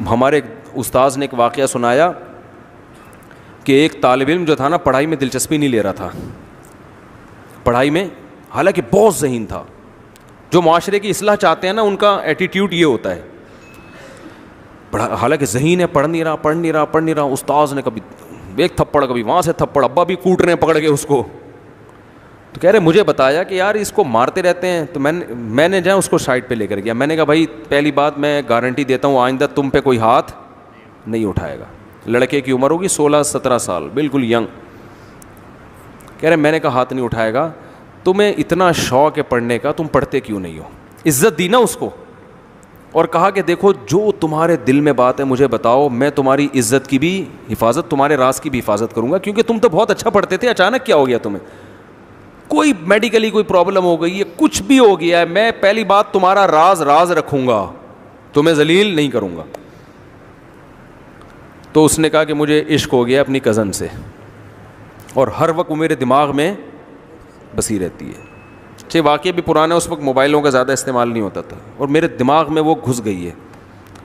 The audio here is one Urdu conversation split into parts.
ہمارے استاذ نے ایک واقعہ سنایا کہ ایک طالب علم جو تھا نا پڑھائی میں دلچسپی نہیں لے رہا تھا پڑھائی میں, حالانکہ بہت ذہین تھا. جو معاشرے کی اصلاح چاہتے ہیں نا ان کا ایٹیٹیوڈ یہ ہوتا ہے, حالانکہ ذہین ہے, پڑھ نہیں رہا. استاذ نے کبھی ایک تھپڑ, کبھی وہاں سے تھپڑ, ابا بھی کوٹ رہے ہیں پکڑ کے اس کو. تو کہہ رہے مجھے بتایا کہ یار اس کو مارتے رہتے ہیں. تو میں نے اس کو سائڈ پہ لے کر گیا. میں نے کہا بھائی پہلی بات میں گارنٹی دیتا ہوں آئندہ تم پہ کوئی ہاتھ نہیں اٹھائے گا. لڑکے کی عمر ہوگی 16-17 سال, بالکل ینگ. کہہ رہے میں نے کہا ہاتھ نہیں اٹھائے گا. تمہیں اتنا شوق ہے پڑھنے کا, تم پڑھتے کیوں نہیں ہو؟ عزت دی نا اس کو, اور کہا کہ دیکھو جو تمہارے دل میں بات ہے مجھے بتاؤ, میں تمہاری عزت کی بھی حفاظت, تمہارے راز کی بھی حفاظت کروں گا, کیونکہ تم تو بہت اچھا پڑھتے تھے, اچانک کیا ہو گیا تمہیں؟ کوئی میڈیکلی کوئی پرابلم ہو گئی ہے, کچھ بھی ہو گیا ہے, میں پہلی بات تمہارا راز رکھوں گا, تمہیں ذلیل نہیں کروں گا. تو اس نے کہا کہ مجھے عشق ہو گیا اپنی کزن سے, اور ہر وقت وہ میرے دماغ میں بسی رہتی ہے. واقعہ بھی پرانا, اس وقت موبائلوں کا زیادہ استعمال نہیں ہوتا تھا, اور میرے دماغ میں وہ گھس گئی ہے.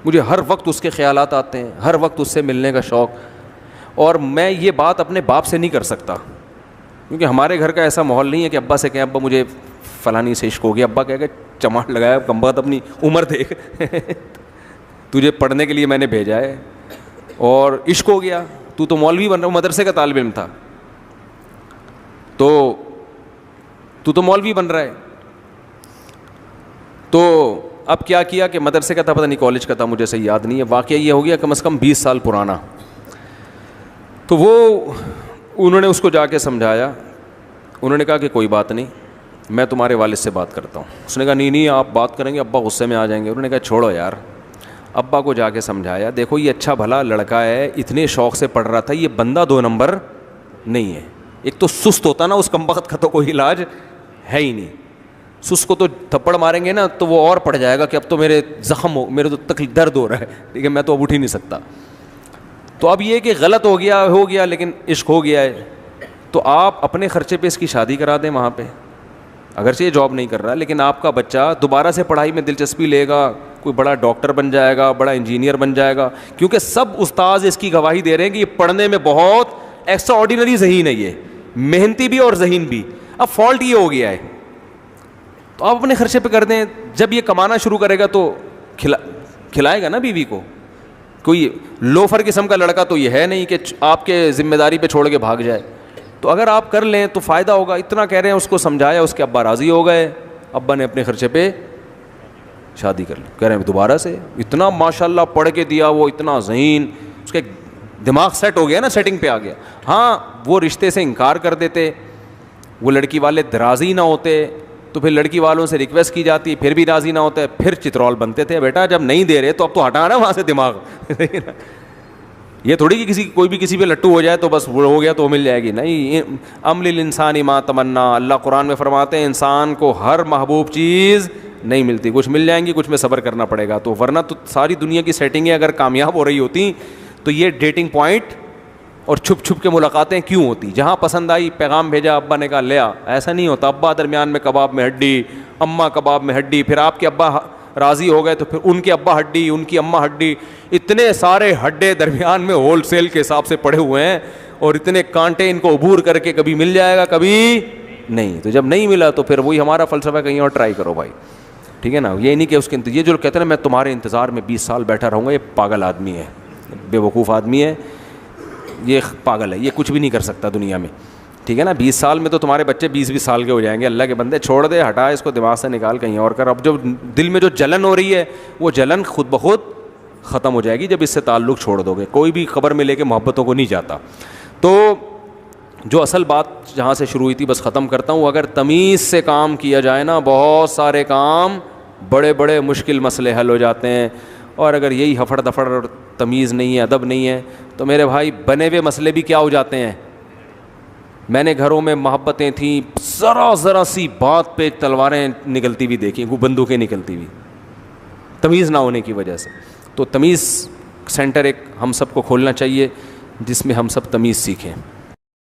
مجھے ہر وقت اس کے خیالات آتے ہیں, ہر وقت اس سے ملنے کا شوق, اور میں یہ بات اپنے باپ سے نہیں کر سکتا, کیونکہ ہمارے گھر کا ایسا ماحول نہیں ہے کہ ابا سے کہیں ابا مجھے فلانی سے عشق ہو گیا. ابا کہہ کہ چماٹ لگایا, کم بات اپنی عمر دیکھ تجھے پڑھنے کے لیے میں نے بھیجا ہے اور عشق ہو گیا, تو مولوی بن رہا. مدرسے کا طالب علم تھا, تو مولوی بن رہا ہے. تو اب کیا کیا کہ مدرسے کا تھا, پتہ نہیں کالج کا تھا, مجھے صحیح یاد نہیں ہے. واقعہ یہ ہو گیا کم از کم 20 سال پرانا. تو انہوں نے اس کو جا کے سمجھایا. انہوں نے کہا کہ کوئی بات نہیں, میں تمہارے والد سے بات کرتا ہوں. اس نے کہا نہیں آپ بات کریں گے, ابا غصے میں آ جائیں گے. انہوں نے کہا چھوڑو یار. ابا کو جا کے سمجھایا, دیکھو یہ اچھا بھلا لڑکا ہے, اتنے شوق سے پڑھ رہا تھا, یہ بندہ 2 نمبر نہیں ہے. ایک تو سست ہوتا نا, اس کمبخت کا تو کوئی علاج ہے ہی نہیں. سست کو تو تھپڑ ماریں گے نا تو وہ اور پڑ جائے گا کہ اب تو میرے زخم ہو, میرے تو تکلیف درد ہو رہا ہے, ٹھیک ہے, میں تو اب اٹھ ہی نہیں سکتا. تو اب یہ کہ غلط ہو گیا لیکن عشق ہو گیا ہے, تو آپ اپنے خرچے پہ اس کی شادی کرا دیں وہاں پہ. اگرچہ یہ جاب نہیں کر رہا, لیکن آپ کا بچہ دوبارہ سے پڑھائی میں دلچسپی لے گا, کوئی بڑا ڈاکٹر بن جائے گا, بڑا انجینئر بن جائے گا, کیونکہ سب استاذ اس کی گواہی دے رہے ہیں کہ یہ پڑھنے میں بہت ایکسٹرا آرڈینری ذہین ہے, یہ محنتی بھی اور ذہین بھی. اب فالٹ یہ ہو گیا ہے, تو آپ اپنے خرچے پہ کر دیں. جب یہ کمانا شروع کرے گا تو کھلائے گا نا بیوی کو. کوئی لوفر قسم کا لڑکا تو یہ ہے نہیں کہ آپ کے ذمہ داری پہ چھوڑ کے بھاگ جائے. تو اگر آپ کر لیں تو فائدہ ہوگا. اتنا کہہ رہے ہیں, اس کو سمجھایا, اس کے ابا راضی ہو گئے. ابا نے اپنے خرچے پہ شادی کر لی. کہہ رہے ہیں دوبارہ سے اتنا ماشاءاللہ پڑھ کے دیا, وہ اتنا ذہین, اس کے دماغ سیٹ ہو گیا نا, سیٹنگ پہ آ گیا. ہاں وہ رشتے سے انکار کر دیتے, وہ لڑکی والے راضی نہ ہوتے, تو پھر لڑکی والوں سے ریکویسٹ کی جاتی, پھر بھی راضی نہ ہوتے, پھر چترول بنتے تھے. بیٹا جب نہیں دے رہے تو اب تو ہٹانا وہاں سے دماغ. یہ تھوڑی کہ کوئی بھی کسی پہ لٹو ہو جائے تو بس وہ ہو گیا تو مل جائے گی, نہیں. ام للانسان ما تمنا, اللہ قرآن میں فرماتے ہیں انسان کو ہر محبوب چیز نہیں ملتی, کچھ مل جائیں گی, کچھ میں صبر کرنا پڑے گا. تو ورنہ تو ساری دنیا کی سیٹنگیں اگر کامیاب ہو رہی ہوتی تو یہ ڈیٹنگ پوائنٹ اور چھپ چھپ کے ملاقاتیں کیوں ہوتی؟ جہاں پسند آئی پیغام بھیجا, ابا نے کہا لیا. ایسا نہیں ہوتا. ابا درمیان میں کباب میں ہڈی, اماں کباب میں ہڈی, پھر آپ کے ابا راضی ہو گئے تو پھر ان کے ابا ہڈی, ان کی اماں ہڈی, اتنے سارے ہڈے درمیان میں ہول سیل کے حساب سے پڑے ہوئے ہیں, اور اتنے کانٹے ان کو عبور کر کے کبھی مل جائے گا کبھی نہیں. تو جب نہیں ملا تو پھر وہی ہمارا فلسفہ, کہیں اور ٹرائی کرو بھائی, ٹھیک ہے نا. یہ نہیں کہ اس کے یہ جو کہتے ہیں نا میں تمہارے انتظار میں 20 سال بیٹھا رہوں گا, یہ پاگل آدمی ہے, بے وقوف آدمی ہے, یہ پاگل ہے, یہ کچھ بھی نہیں کر سکتا دنیا میں, ٹھیک ہے نا. 20 سال میں تو تمہارے بچے 20 سال کے ہو جائیں گے. اللہ کے بندے چھوڑ دے, ہٹا اس کو دماغ سے, نکال کہیں اور کر. اب جو دل میں جو جلن ہو رہی ہے وہ جلن خود بخود ختم ہو جائے گی جب اس سے تعلق چھوڑ دو گے. کوئی بھی خبر میں لے کے محبتوں کو نہیں جاتا. تو جو اصل بات جہاں سے شروع ہوئی تھی بس ختم کرتا ہوں. اگر تمیز سے کام کیا جائے نا, بہت سارے کام, بڑے بڑے مشکل مسئلے حل ہو جاتے ہیں. اور اگر یہی ہفڑ دفڑ اور تمیز نہیں ہے, ادب نہیں ہے, تو میرے بھائی بنے ہوئے مسئلے بھی کیا ہو جاتے ہیں. میں نے گھروں میں محبتیں تھیں, ذرا سی بات پہ تلواریں نکلتی ہوئی دیکھی, بندوقیں نکلتی ہوئی, تمیز نہ ہونے کی وجہ سے. تو تمیز سینٹر ایک ہم سب کو کھولنا چاہیے جس میں ہم سب تمیز سیکھیں.